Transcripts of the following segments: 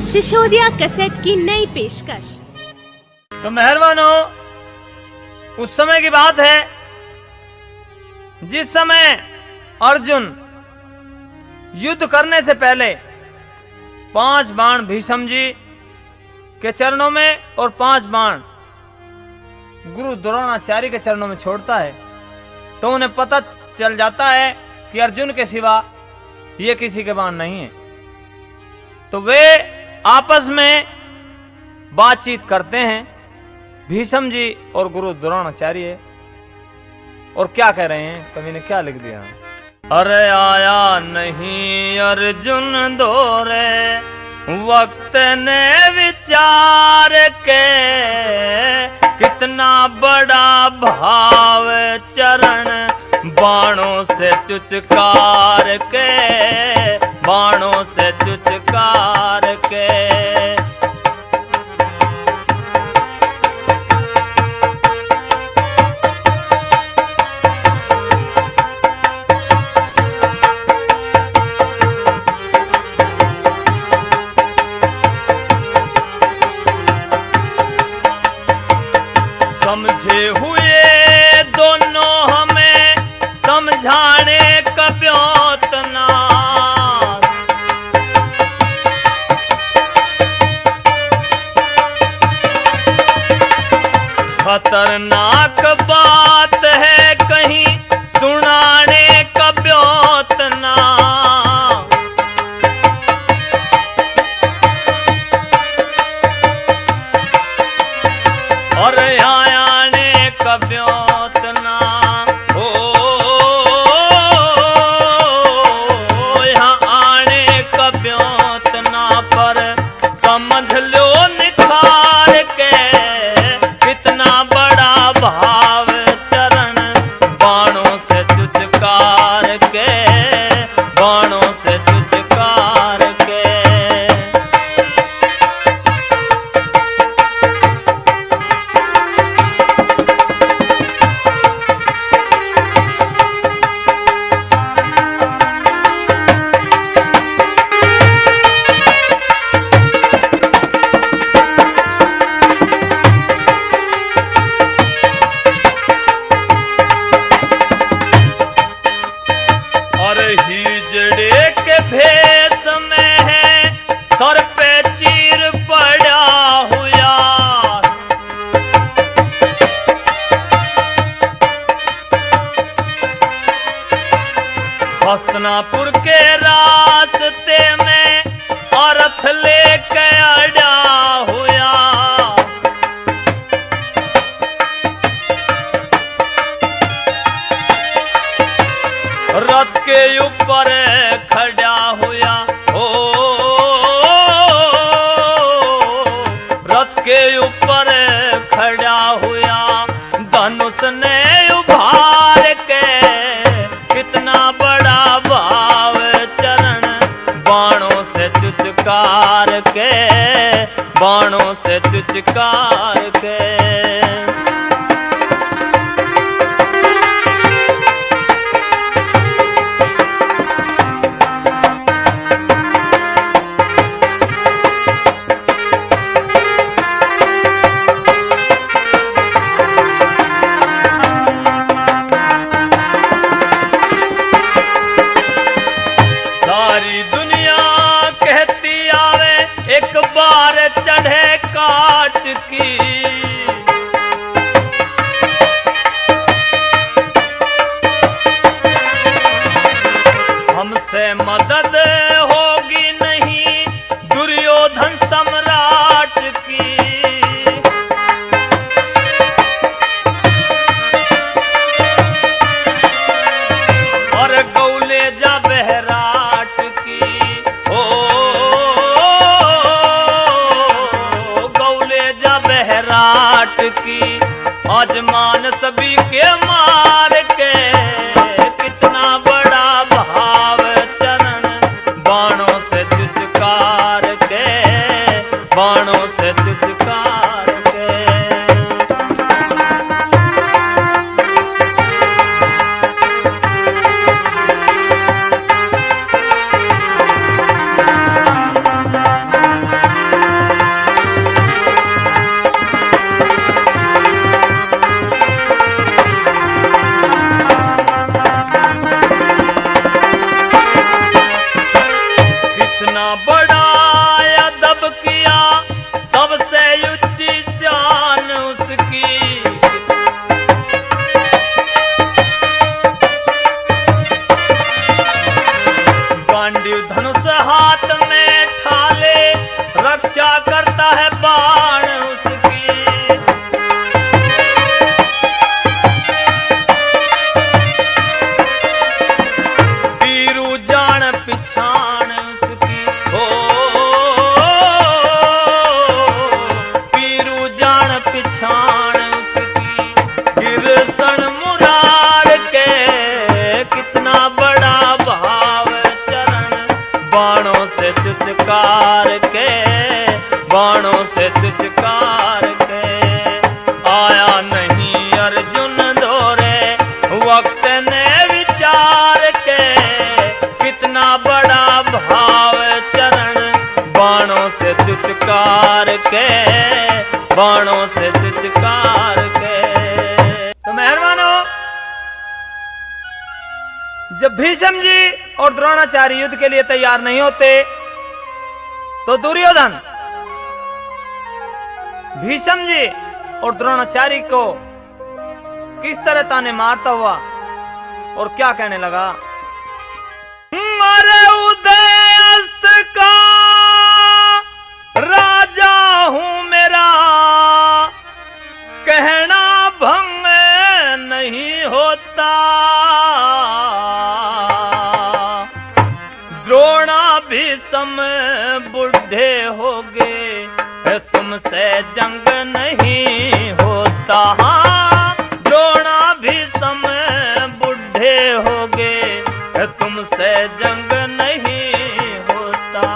Sisodia cassette की नई पेशकश। तो मेहरबानो, उस समय की बात है जिस समय अर्जुन युद्ध करने से पहले 5 बाण भीष्म जी के चरणों में और 5 बाण गुरु द्रोणाचार्य के चरणों में छोड़ता है। तो उन्हें पता चल जाता है कि अर्जुन के सिवा ये किसी के बाण नहीं है। तो वे आपस में बातचीत करते हैं, भीष्म जी और गुरु द्रोणाचार्य। और क्या कह रहे हैं, कवि ने क्या लिख दिया। अरे आया नहीं अर्जुन दौरे, वक्त ने विचार के, कितना बड़ा भाव चरण बाणों से चुचकार के, बाणों से चुचकार के। समझे हुए दोनों हमें समझाने कब्योत ना, खतरनाक बात है कहीं सुनाने कब्योत ना। और आने कब्योत ना हो, यहाँ आने कब्योत ना, पर समझ लो निखार के, कितना बड़ा भाव चरण बाणों से चुचकार के, बाणों से चुचकार के। हिजड़े के भेष में है सर पे चीर पड़ा हुआ, हस्तिनापुर के रास्ते में अर्थ लेके अड़ा हुआ। रथ के ऊपर खड़ा हुआ, ओ रथ के ऊपर खड़ा हुआ, धनुष ने उभार के, कितना बड़ा भाव चरण बाणों से चुचकार के, बाणों से चुचकार के। सारी दुनिया कहती आवे एक बार चढ़े काट की, हमसे मदद होगी नहीं दुर्योधन सम्राट की। और गौले जा बहराट की, ओ गौले जा बहराट की, आजमान सभी के मार के, कितना बड़ा भाव चरण बाणों से चुचकार के, बाणों से चुचकार के। बड़ा अदब किया, सबसे ऊंची शान उसकी। गांडीव धनुष हाथ में ठाले, रक्षा करता है बाण उसकी। पीरू जान पिछाण उसकी, हो पीरू जान पिछाण उसकी। गिरसन मुरार के कितना बड़ा भाव चरण, बाणों से चुचकार के, बाणों से चुचकार के। आया नहीं अर्जुन दौरे, वक्त ने विचार के, कितना बड़ा भाव चरण, बाणों से चुचकार के, बाणों से चुचकार के। तो मेहरबानो, जब भीष्म जी और द्रोणाचार्य युद्ध के लिए तैयार नहीं होते तो दुर्योधन भीष्म जी और द्रोणाचार्य को किस तरह ताने मारता हुआ और क्या कहने लगा। मरे उदय अस्त का राजा हूं मेरा, कहना भंग नहीं होता। द्रोणा भीष्म बुढ़े हो गए, तुमसे जंग नहीं होता। हाँ, द्रोणा भीष्म बुढ़े हो गए, तुमसे जंग नहीं होता।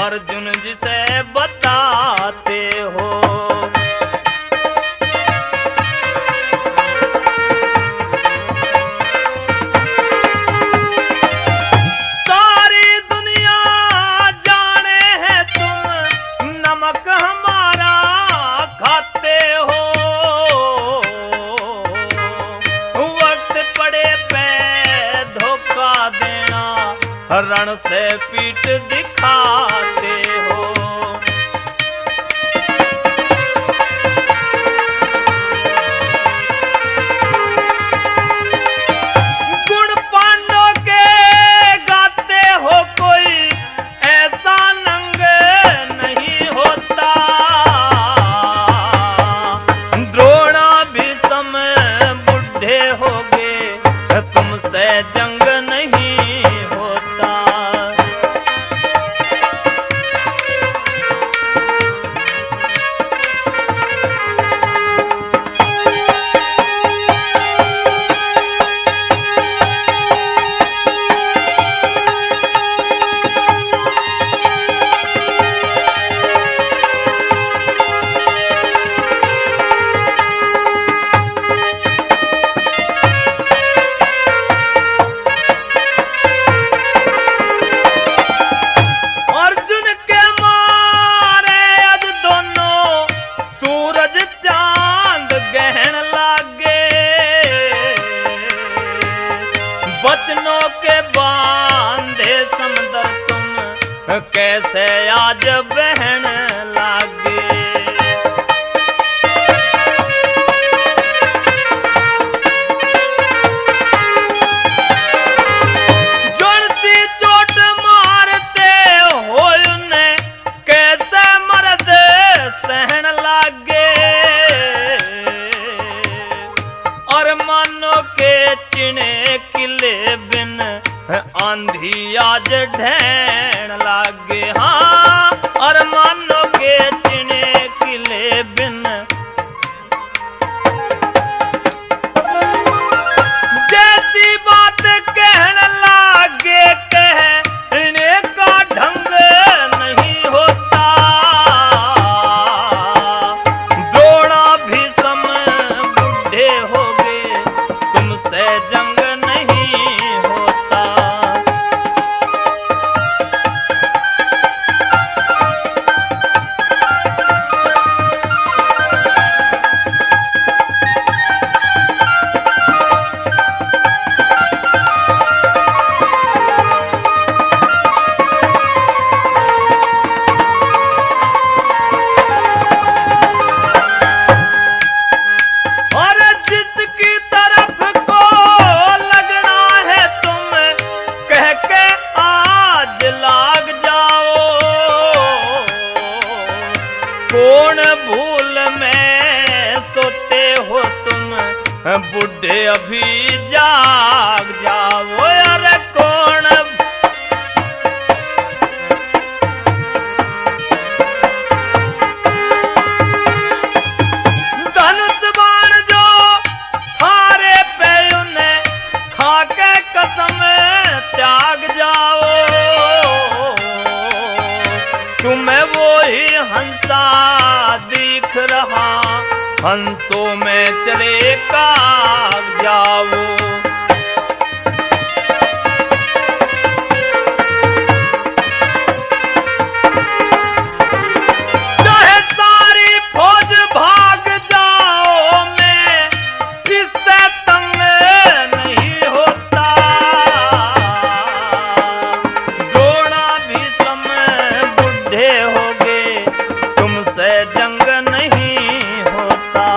अर्जुन जिसे बताते हो। सारी दुनिया जाने है तुम नमक हमारा खाते हो। वक्त पड़े पे धोखा देना, रण से पीठ दिखाते हो। गुण पांडव के गाते हो, कोई ऐसा नंग नहीं होता। द्रोणा भीष्म बुढ़े हो गए, तुमसे जंग नहीं होता। कैसे आज बहन लागे। जोड़ती चोट मारते हो उन्हें, कैसे मर्द सहन लागे। और मानो के चिने की आंधी आज ढैण लागे हाँ और मानो के चिने किले बिन जैसी बात कहने लागे कहने का ढंग नहीं होता द्रोणा भीष्म बुढ़े हो गए तुमसे जंग नहीं होता और जिसकी तरफ को लगना है तुम कह के आज लाग जाओ कौन भूल में सोते हो तुम बुढ़े अभी जाग जाओ अरे कौन धनुष बाण जो हारे पे उन्हें खाके कसम त्याग जाओ तुम्हें वो ही हंसा दिख रहा हंसों में चले काग जाओ चाहे सारी फौज भाग जाओ मैं इससे तंग नहीं होता द्रोणा भीष्म बुढ़े हो गए तुमसे जंग नहीं होता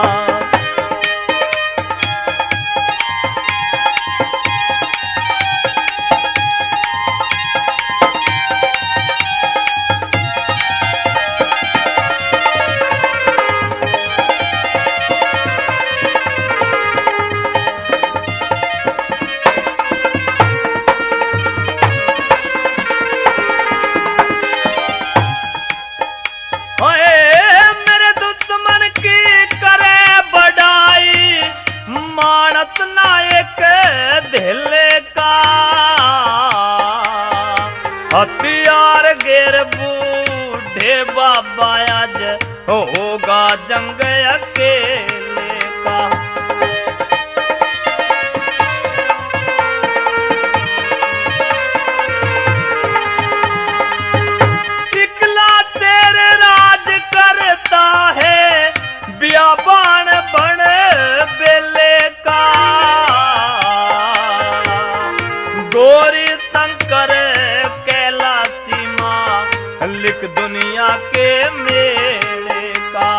ओए मेरे दुश्मन की करे बड़ाई मानस नायक धिले का हथियार गेर बूढ़े बाबा आज होगा जंग अकेले का इकला तेरे राज करता है बियाबान बन बेले का गौरी शंकर कैलाशी माँ लिख दुनिया के मेले का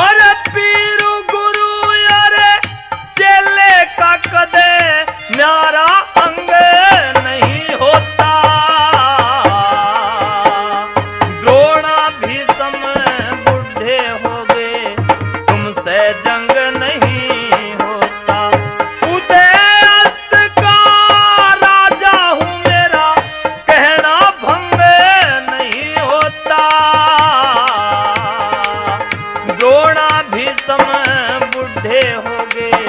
और पीरू गुरु यारे चेले का कदे न्यारा अंग नहीं होता द्रोणा भीष्म बुढ़े हो गए तुमसे जंग नहीं होता उदय अस्त का राजा हूँ मेरा कहना भंग नहीं होता द्रोणा भीष्म बुढ़े हो गए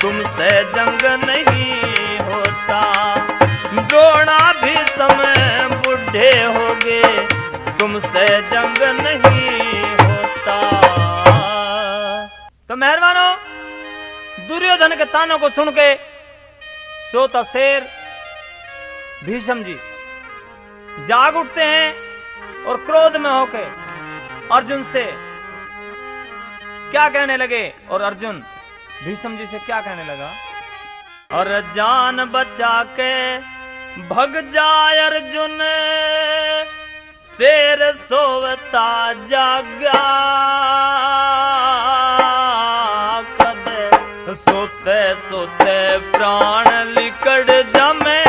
तुमसे जंग नहीं होता द्रोणा भीष्म बुढ़े हो गए तुमसे जंग नहीं होता तो मेहरबानो दुर्योधन के तानों को सुन के सोता शेर भीष्म जी जाग उठते हैं और क्रोध में होके अर्जुन से क्या कहने लगे और अर्जुन भीष्म जी से क्या कहने लगा और जान बचा के भग जाए अर्जुन शेर सोवता जागा कदे सोते सोते प्राण लिकड़ जमे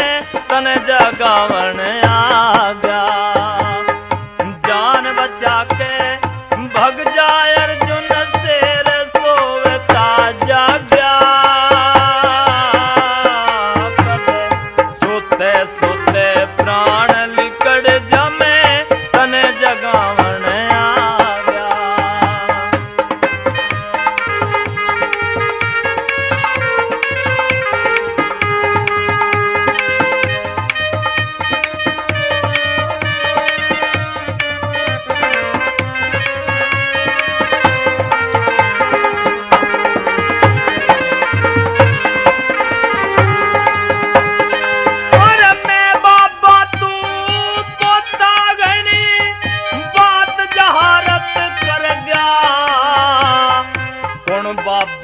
तन जगावन आगा जान बचा के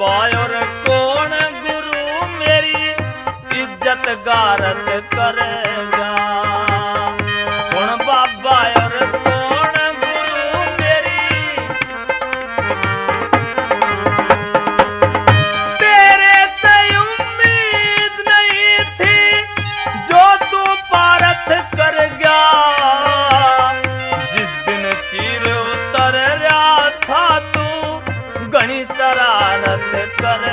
और कौन गुरु मेरी इज्जत गारत करेगा। कौन बाबा और कौन गुरु मेरी, तेरे से उम्मीद नहीं थी जो तू पारत कर गया। जिस दिन चीर उतर रहा था तू घनी शरारत कर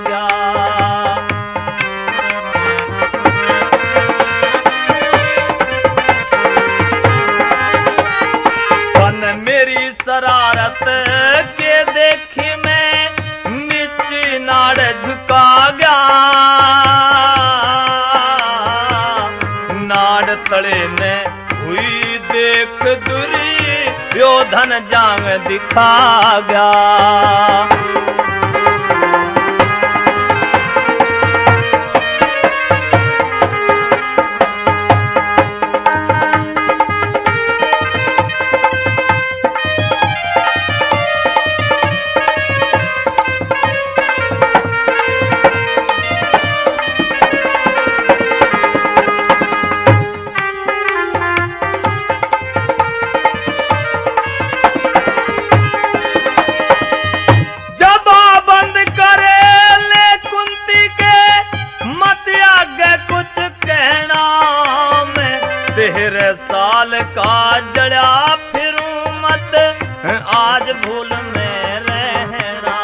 गया। मेरी शरारत के देखी मैं नीची नाड़ झुका गया। नाड़ तले ने हुई देख दुरी यो धन जांग दिखा गया। तेरे साल का जड़ा फिरूं मत आज भूल में रहना।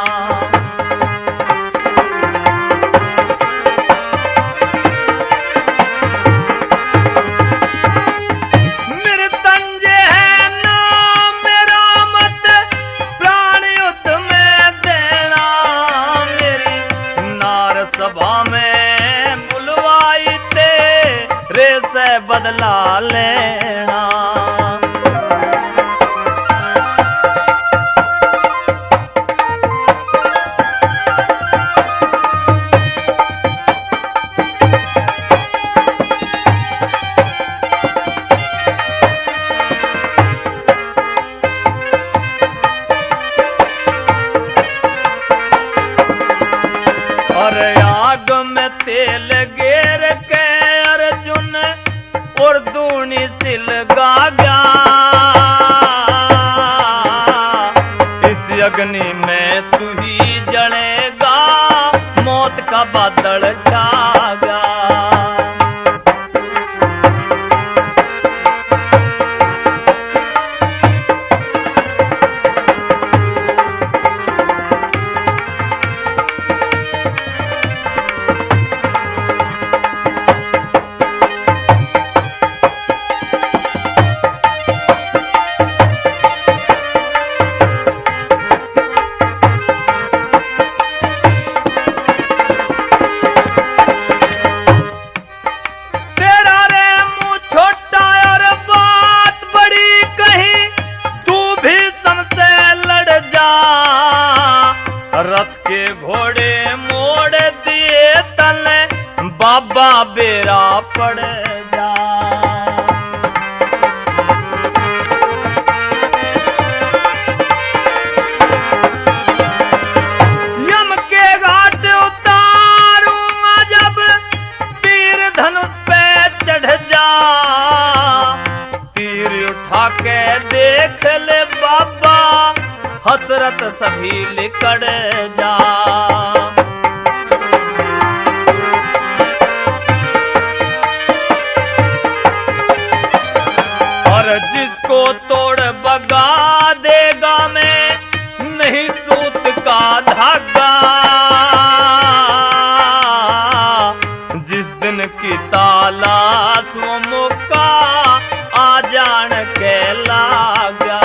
मृत्युंजय है नाम मेरा मत प्राण युद्ध में देना। मेरी नार सभा में बुलवाई तेरे से बदला लेना। और आग में तेल गेर के अर्जुन और दूनी सिल गागा। इस अग्नि में तू ही जलेगा मौत का बादल छागा। रथ के घोड़े मोड़ दिए तले बाबा बेरा पड़ जा। यम के घाट उतारूंगा जब तीर धनुष पे चढ़ जा। तीर उठा के देख ले बाबा हसरत सभी लिकड़ जा। और जिसको तोड़ बगा देगा मैं नहीं सूत का धागा। जिस दिन की तलाश वो मौका आ जान के लागा।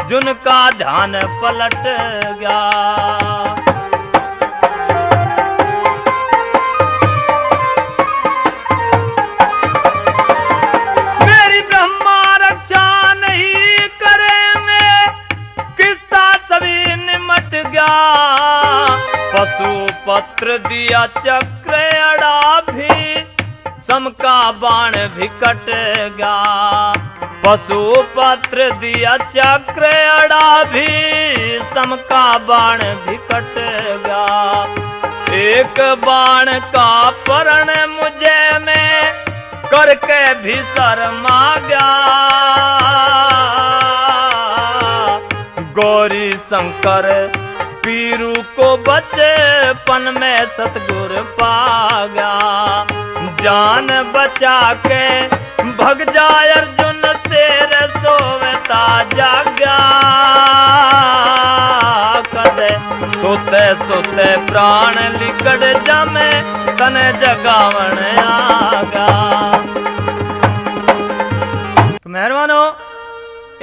जिनका ध्यान पलट गया। मेरी ब्रह्मा रक्षा नहीं करेंगे, किस्सा सभी निमट गया। पशु पत्र दिया चक्र अड़ा भी, सम का बाण भी कट गया। पशु पत्र दिया चक्र अड़ा भी, सम का बाण भी कट गया। एक बाण का परण मुझे में करके भी शर्मा गया। गौरी शंकर पीरू को बचपन में सतगुर पा गया। जान बचा के भग जाए अर्जुन शेर सोवता जागा। कदे सोते सोते प्राण लिकड़ जमे, तने जगावन आगा। तो मेहरबानो,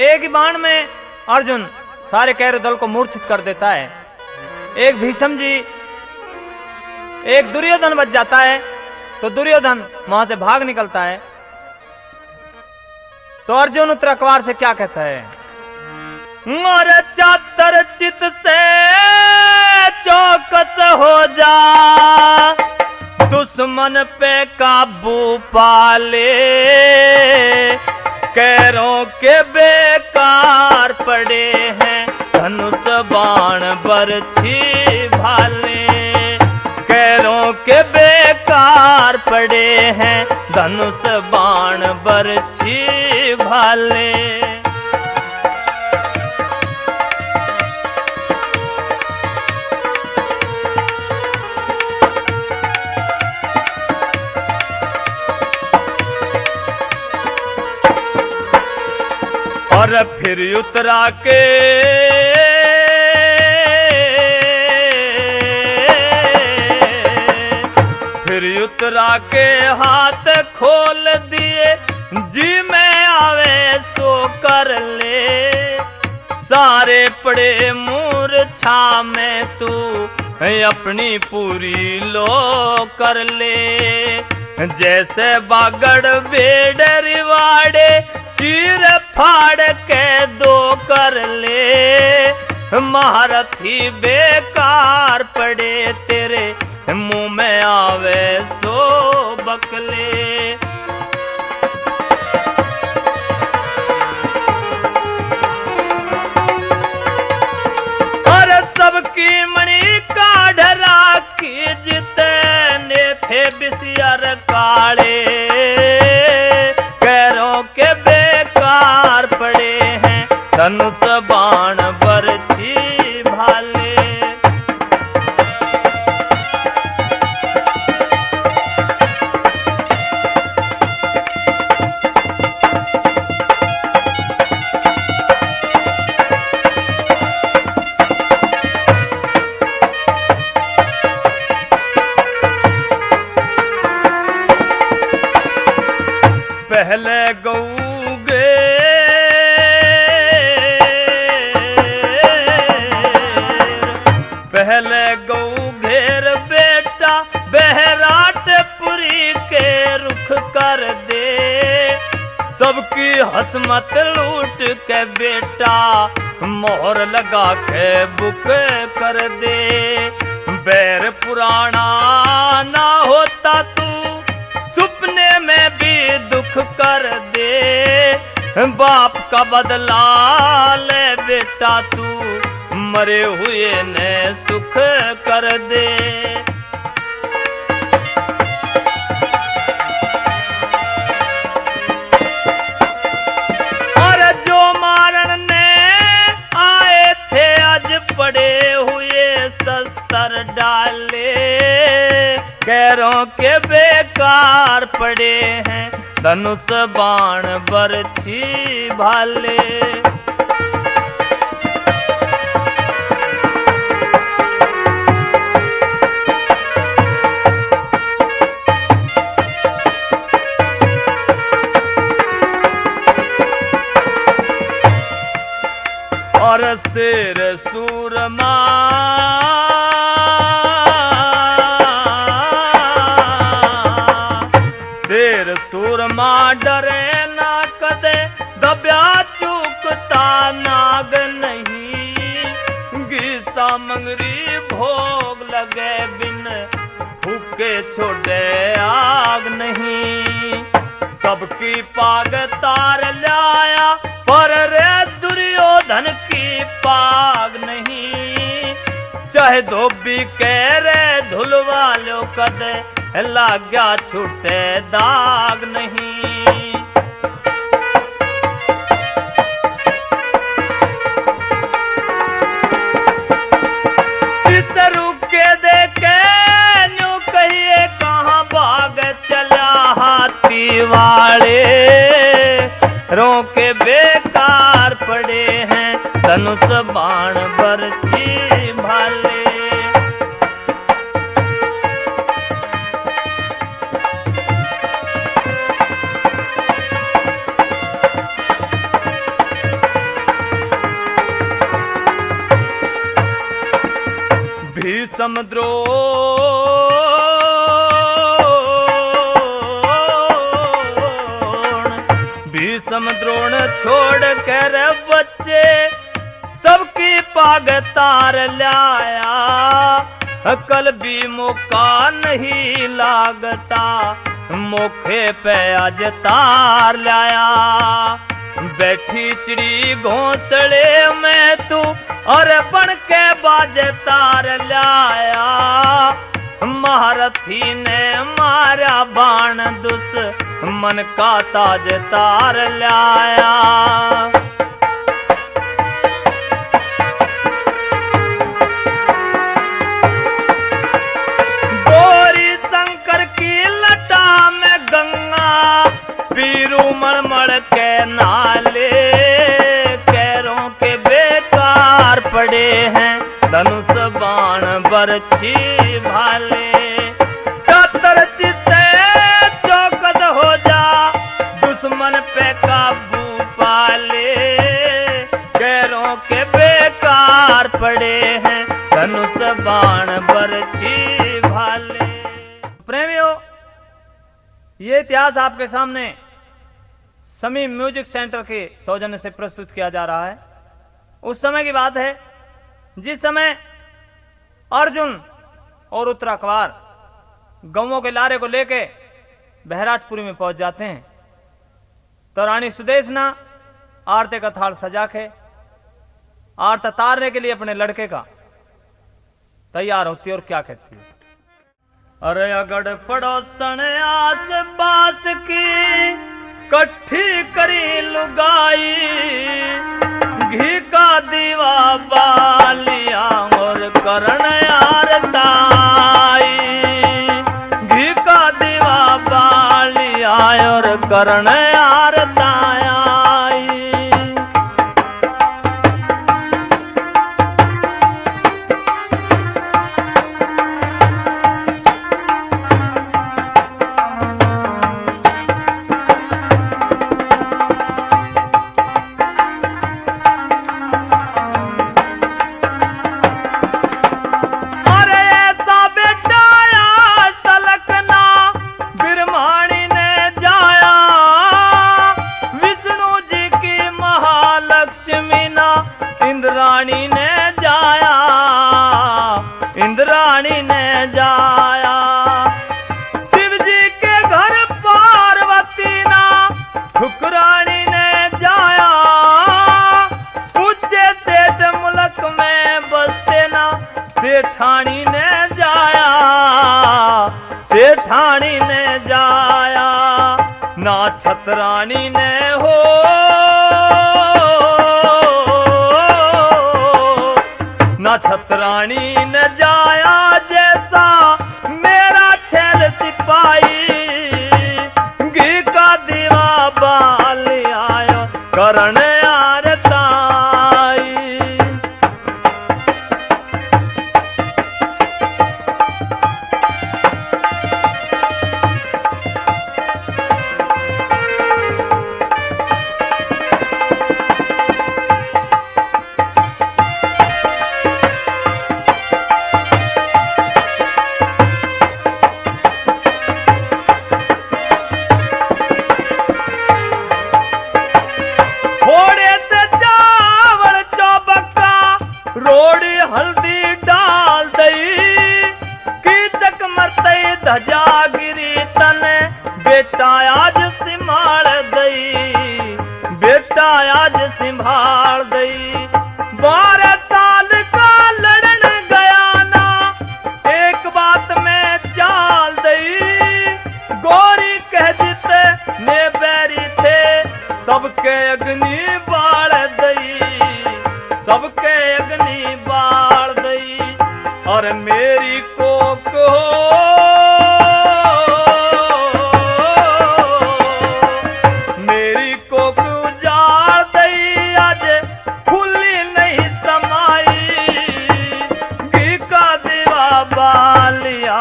एक ही बाण में अर्जुन सारे कैरव दल को मूर्छित कर देता है। एक भीष्म जी, एक दुर्योधन बच जाता है, तो दुर्योधन वहां से भाग निकलता है। तो अर्जुन उत्तराकवार से क्या कहता है? मोर चातर चित से चौकस हो जा, दुश्मन पे काबू पाले। कैरों के बेकार पड़े हैं, धनुष बाण बरछी भाले। कैरों के बेकार पड़े हैं, धनुष बाण बरछी भाले। और फिर उतरा के हाथ खोल दिए, जी में आवे सो कर ले। सारे पड़े मूर्छा में तू अपनी पूरी लो कर ले। जैसे बागड़ बेड़ रिवाड़े, चीर फाड़ के दो कर ले। महारथी बेकार पड़े तेरे, मुंह में आवे सो बकले। और सबकी मणि का ढरा की जितने थे बिसियर काले। कैरों के बेकार पड़े हैं, धनुष बाण बरछी भाले। पहले गऊगे पहले गऊ घेर बेटा, बहराट पुरी के रुख कर दे। सबकी हसमत लूट के बेटा, मोहर लगा के बुक कर दे। बैर पुराना ना होता तू, सुपने में भी दुख कर दे। बाप का बदला ले बेटा तू, मरे हुए ने सुख कर दे। और जो मारन ने आए थे, आज पड़े हुए शस्त्र डाले। कैरों के बेकार पड़े हैं, धनुष बाण बरछी भाले। और शेर सूरमा शेर सूरमा डरे ना कदे दब्या चूकता नाग नहीं गीसा मंगरी भोग लगे बिन फूके छोड़े आग नहीं सबकी पाग तार लाया पर रे दुर्योधन की पाग नहीं चाहे धोबी कह रे धुलवा लो कदे लाग्या छूटे दाग नहीं पितरु के देखे न्यू कहिए कहाँ भाग चला हाथी वाले रोके बेकार पड़े हैं धनुष बाण बरछी भाले भीषम द्रोण भीषम द्रोण छोड़ कर बच्चे सबकी पाग तार लाया कल भी मौका नहीं लागता मोखे पे आज तार लाया बैठी चिड़ी घोंसले में तू और बन के बाजे तार लाया महारथी ने मारा बाण दुश्मन का ताज तार लाया गौरी शंकर की लटा में गंगा पीरू मड़मड़ के नाले कैरों के बेकार पड़े हैं धनुष बाण बरछी भाले चतर चित्ते चौकस हो जा दुश्मन पे काबू पाले कैरों के बेकार पड़े हैं धनुष बाण बरछी भाले। प्रेमियों ये इतिहास आपके सामने समी म्यूजिक सेंटर के सौजन्य से प्रस्तुत किया जा रहा है। उस समय की बात है जिस समय अर्जुन और उत्तराकवार गौओं के लारे को लेके बहराटपुरी में पहुंच जाते हैं तो रानी सुदेशना आरते का थाल सजा के आरता तारने के लिए अपने लड़के का तैयार होती है और क्या कहती है। अरे अगड़ पड़ोसन आस पास की कट्ठी करी लुगाई घी का दीवा बालिया और करण आरताई घी का दीवा बालिया और करण आरताई इंद्राणी ने जाया शिव जी के घर पार्वती ना ठुकरानी ने जाया ऊंचे सेठ मुल्क में बसते ना सेठानी ने जाया सेठानी ने जाया ना छतरानी ने हो ना छतरानी न जाया जैसा मेरा छैल सिपाही घी का दीवा बाल आया करण आरताई रोड़ी हल्दी डाल दई कीचक मरतई धजा गिरी तने बेटा आज संभाल दई बेटा आज संभाल दई 12 साल का लड़न गया ना एक बात में चाल दई गोरी कह जीते ने बैरी थे सबके अग्नि बाढ़ दई सबके अग्नि बाढ़ दई और मेरी कोक मेरी कोक उजाड़ दई आज खुली नहीं समाई घी का दीवा बालिया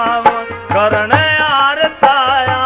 करण आरताया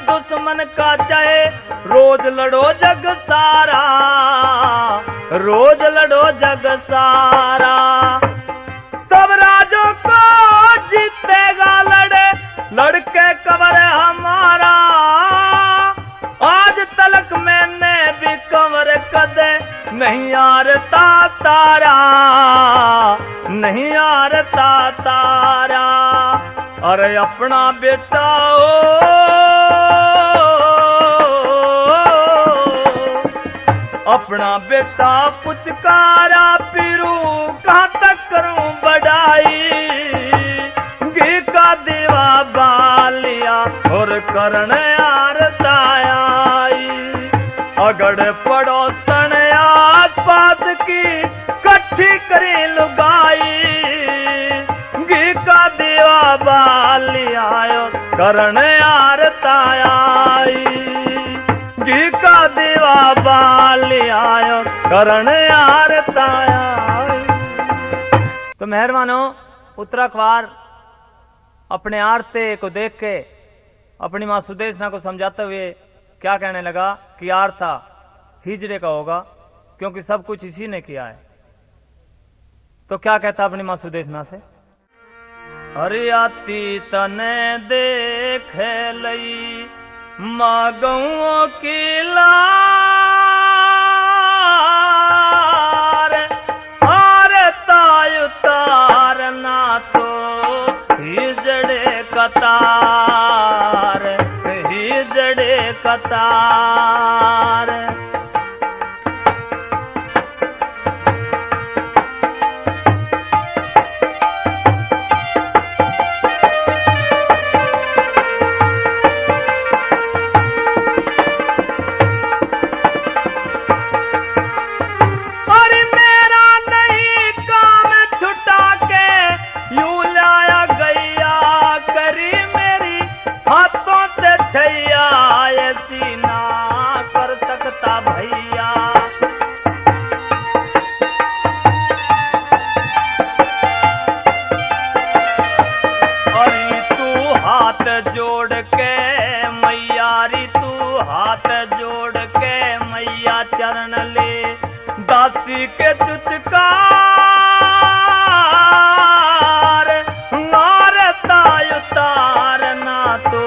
दुश्मन का चाहे रोज लड़ो जग सारा रोज लड़ो जग सारा सब राजों को जीतेगा लड़े लड़के कबर हमारा आज तलक मैंने भी कमर कदे नहीं यारता तारा नहीं यारता तारा अरे अपना बेटा अपना बेटा पुचकारा पीरू कहाँ तक करूं बढ़ाई घी का दीवा बालिया और करण आरताई अगड़ पड़ोसन आस पास की कट्ठी करी लुगाई घी का दीवा बालिया और करण आरताई घी का दीवा बालिया करण आरताया। तो मेहरबानो उत्तराखवार अपने आरते को देख के अपनी माँ सुदेशना को समझाते हुए क्या कहने लगा कि आरता हिजड़े का होगा क्योंकि सब कुछ इसी ने किया है। तो क्या कहता अपनी माँ सुदेशना से हरियाती तने देख लई मागों की लार आरे तायु तार ना तो हिजड़े कतार हिजड़े कतार जोड़ के मैयारी तू हाथ जोड़ के मैया चरण ले दासी के चुचकार नारता उतार ना तो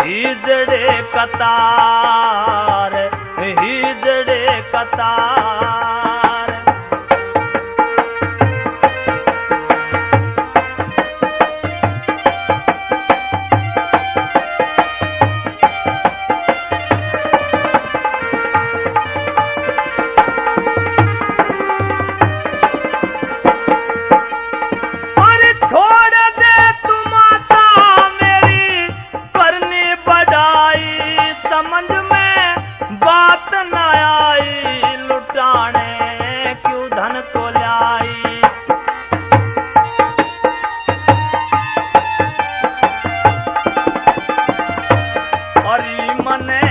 हिजड़े कतार हिजड़े कतार मने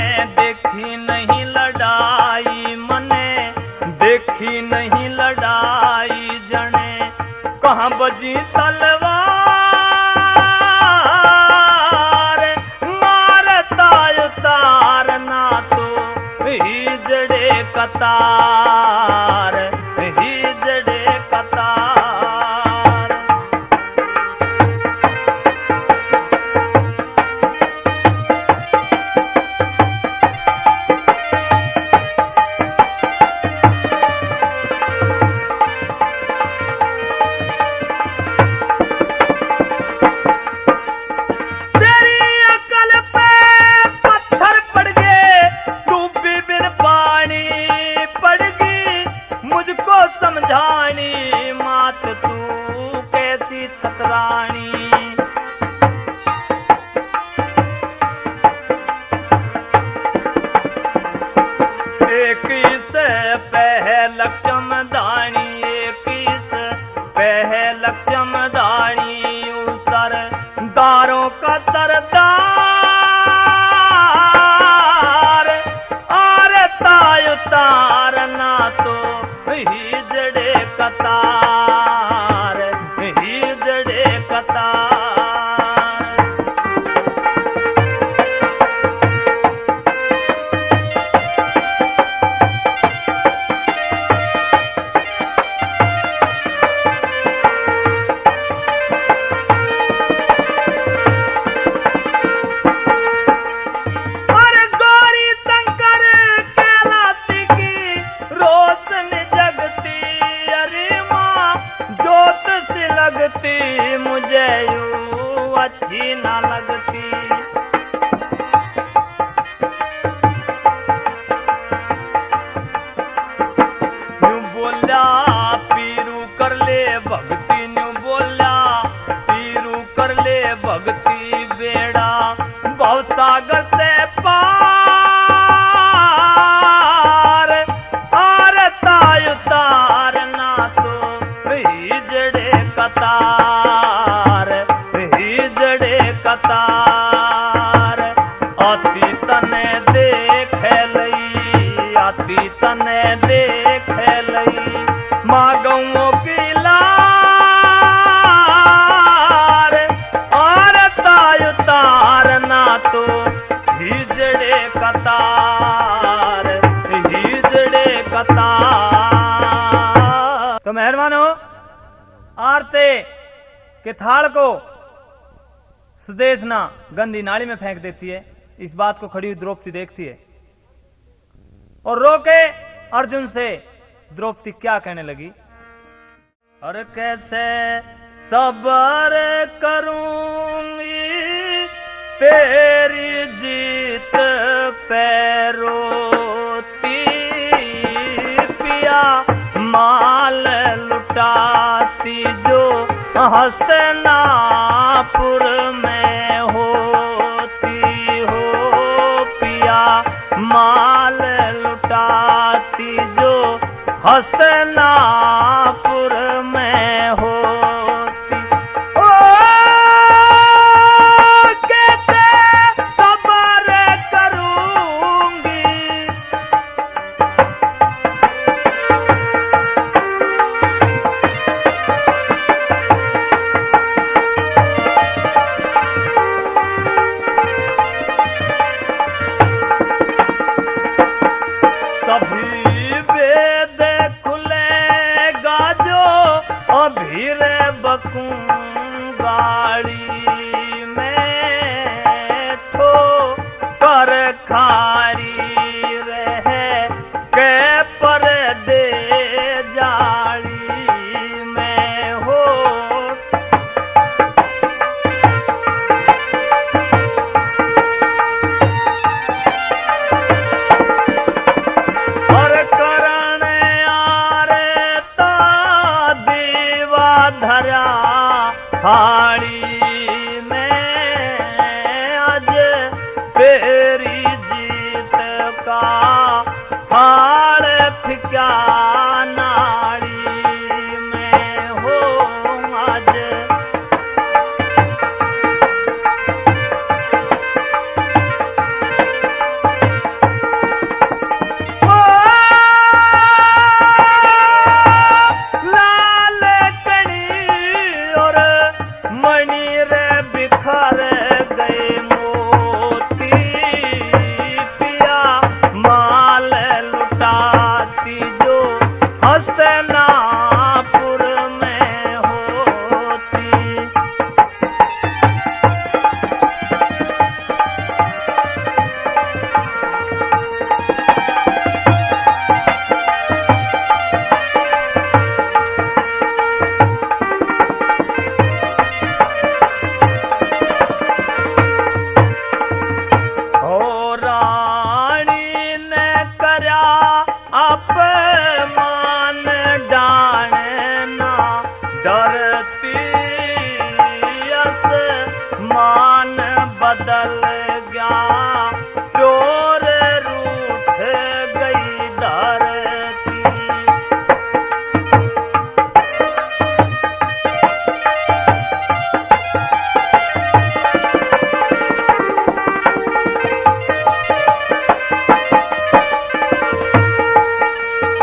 कतार, हिजड़े कतार। तेरी अकल पे पत्थर पड़ गए, डूबी बिन पानी पड़गी, मुझको समझानी मात तू कैसी छतरानी। एक से लक्ष्म दानी, एक से लक्ष्म दानी, सर दारों का सरदार, आरे ताय उतारना तो हिजड़े कतार, हिजड़े कतार। मुझे यूं अच्छी ना लगती, यूं बोला पीरू कर ले भक्ति, यूं बोला पीरू कर ले भक्ति, बेड़ा भवसागर से पार, आर ताय उतारना तो हिजड़े कतार, हिजड़े कतार। आती तने देख लई, आती तने देख लई, मागों की लार, और ताय उतारना तो हिजड़े कतार, हिजड़े कतार। तो मेहरबानो, आरते के थाल को सुदेशना गंदी नाली में फेंक देती है। इस बात को खड़ी हुई द्रौपदी देखती है और रोके अर्जुन से द्रौपदी क्या कहने लगी। और कैसे सबर करूंगी तेरी जीत पे रोती, पिया माल लुटाती जो हस्तिनापुर में होती हो, पिया माल लुटाती जो हस्तिनापुर में होती। ओ कैसे सबर करूंगी, सभी वेद खुलेगा जो अभी रे बकूंगाड़ी में, ठो कर खारी रहे के पर दे जाड़ी में हो। धरा थाली में आज तेरी जीत का थाल फिका नाड़ी में हो आज। माल लुटा चोर रूठ गई धरती।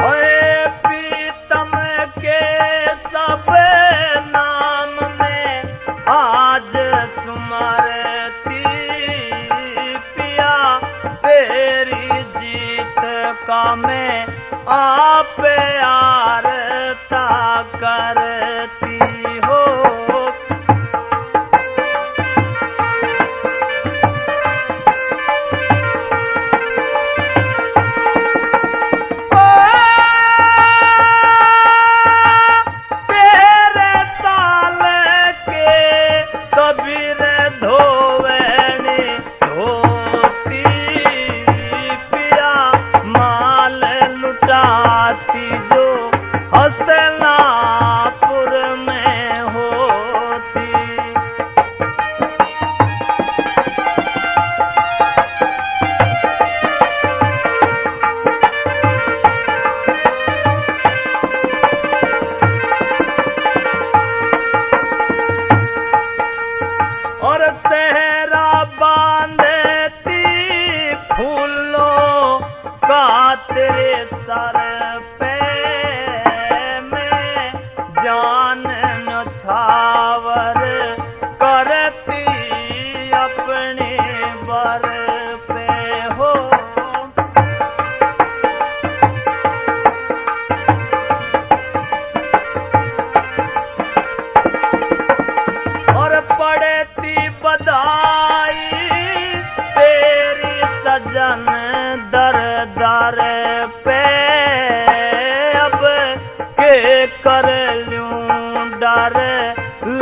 ओए पीतम के सब नाम में आज सुमरती पिया तेरी जीत का मैं आप आरता करती हो। तेरे ताल के कबीर धोवनी धोती पिया माल लुटाती जो हस्तनापुर में होती। और सेहरा बांधती फूलों का तेरे सर पे मैं जान नछावर करती अपने बर पे हो। और पड़ती बधाई तेरी सजन दर दर पे अब के कर लूं डर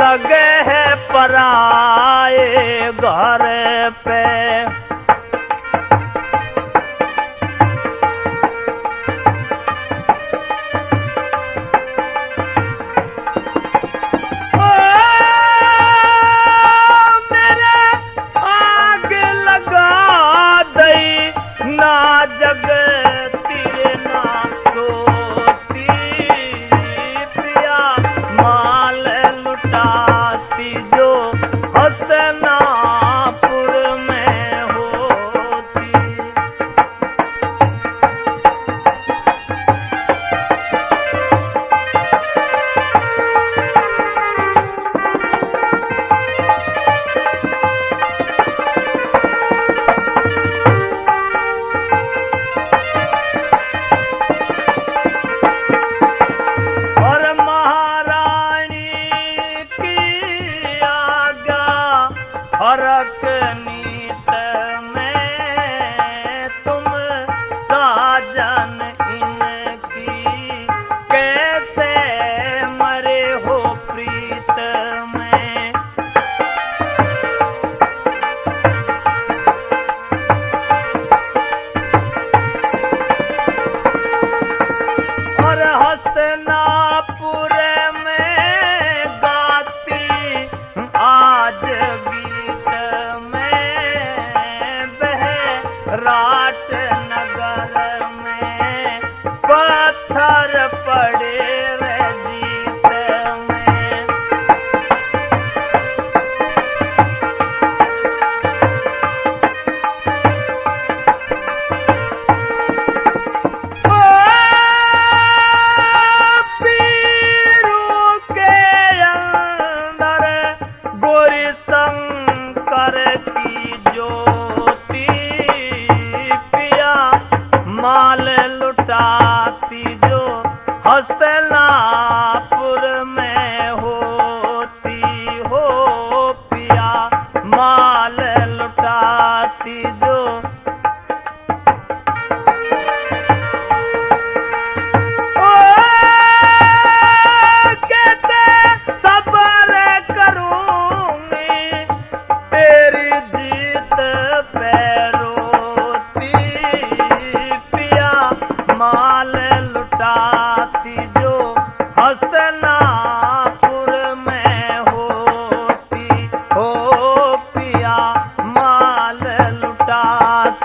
लगे है पराए घर पे। ना जगती ना सोती पिया माल लुटाती जो हस्तनापुर में होती। और महारानी की आज्ञा फरक नीत में तुम साजन इनकी कैसे मरे हो प्रीत में। और हस्तनापुर में गाती आज गीत में बह राट नगर में पत्थर पड़े रजीत में। पीरू के अंदर गोरी शंकर की ज्योति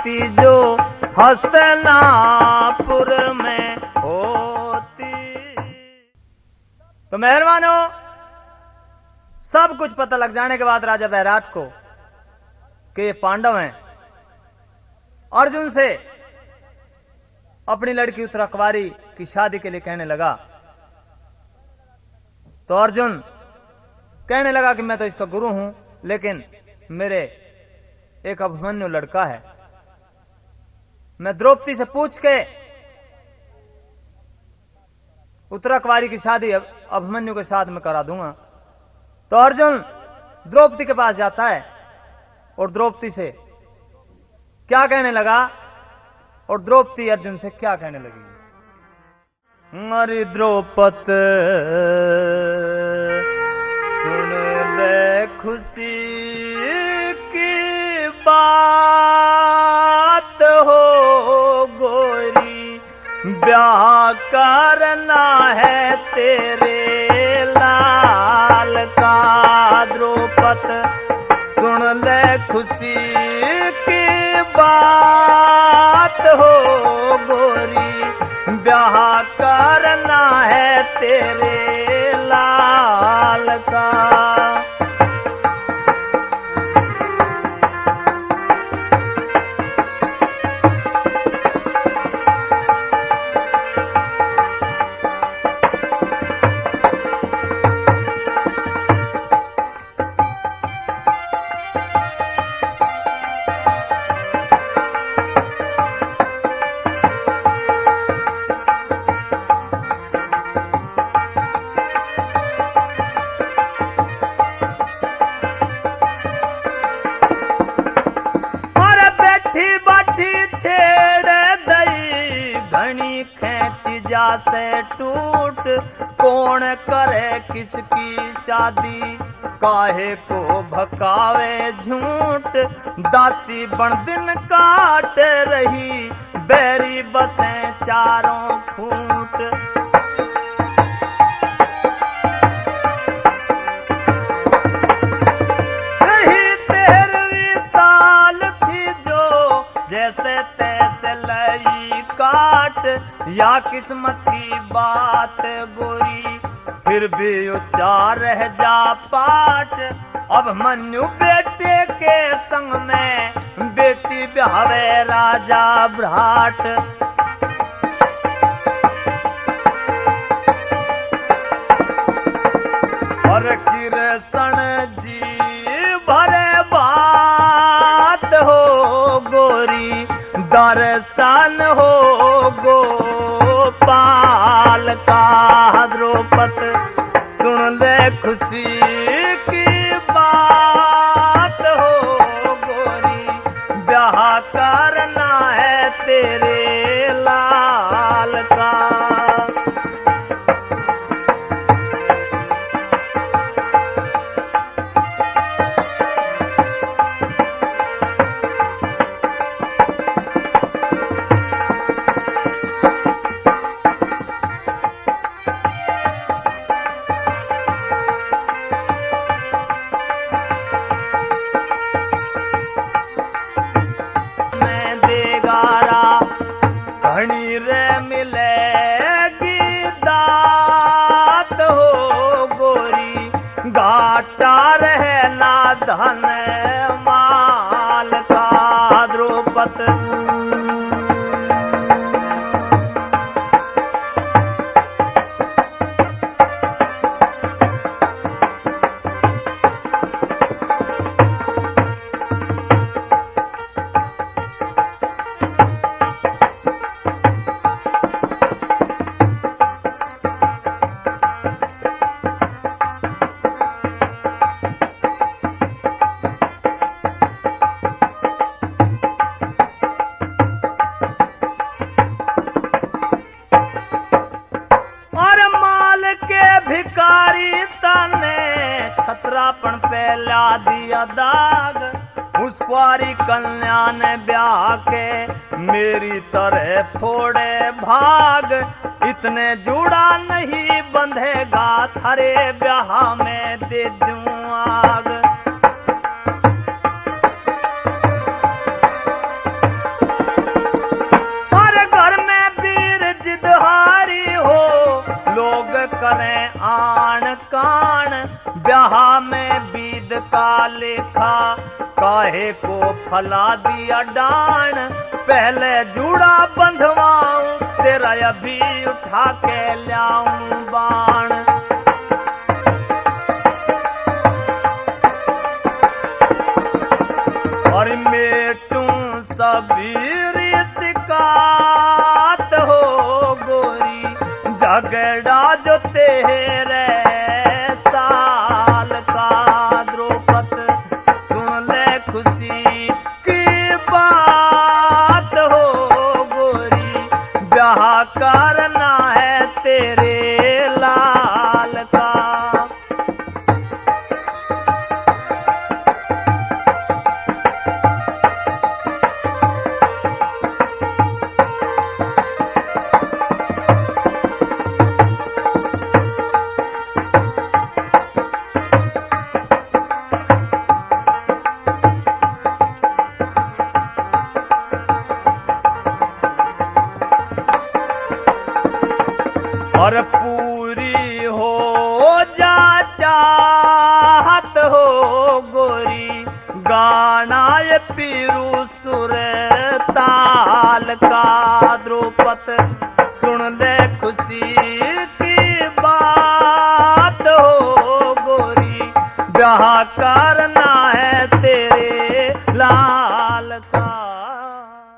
ख्याति जो हस्तिनापुर में होती। तो मेहरबानो, सब कुछ पता लग जाने के बाद राजा बैराट को कि ये पांडव हैं, अर्जुन से अपनी लड़की उत्तरा कुंवारी की शादी के लिए कहने लगा। तो अर्जुन कहने लगा कि मैं तो इसका गुरु हूं, लेकिन मेरे एक अभिमन्यु लड़का है, मैं द्रौपदी से पूछ के उत्तरा कुंवारी की शादी अभिमन्यु के साथ में करा दूंगा। तो अर्जुन द्रौपदी के पास जाता है और द्रौपदी से क्या कहने लगा, और द्रौपदी अर्जुन से क्या कहने लगी। अरे द्रौपद सुन ले खुशी की बात हो गोरी, ब्याह करना है तेरे लाल का। द्रौपद सुन ले खुशी की बात हो गोरी, ब्याह करना है तेरे लाल का। से टूट कौन करे किसकी शादी, काहे को भकावे झूठ, दासी बन दिन काट रही, बैरी बसें चारों फूट। यही 13वीं साल थी जो जैसे तैसे लई काट, या किस्मत की बात गोरी, फिर भी उच्चार रह जा पाठ। अब मन्यु बेटे के संग में बेटी ब्यावे राजा भ्राट। और कृष्ण जी भरे बात हो गोरी, दर्शन हो गोपाल का। द्रौपद सुन ले खुशी की बात हो गोरी, ब्याह करना है तेरे लाल का। धन माल का। द्रौपद छत्रापन पहला दिया दाग, उस कुंवारी कन्या ने ब्याह के मेरी तरह फोड़े भाग। इतने जुड़ा नहीं बंधेगा, थारे ब्याह में दे दूं आग। बाण, ब्याह में बीद का लेखा, काहे को फला दिया डाण। पहले जूड़ा बंधवाऊं, तेरा अभी उठा के लाऊं बाण। और मेटूं सभी रिसकात हो गोरी, झगड़ा जो तेरे साल का। द्रौपद सुन ले खुशी की बात हो गोरी, ब्याह करना है तेरे लाल का। और पूरी हो जा चाहत हो गोरी, गाना ये पीरू सुर ताल का। द्रौपद सुन ले खुशी की बात हो गोरी, ब्याह का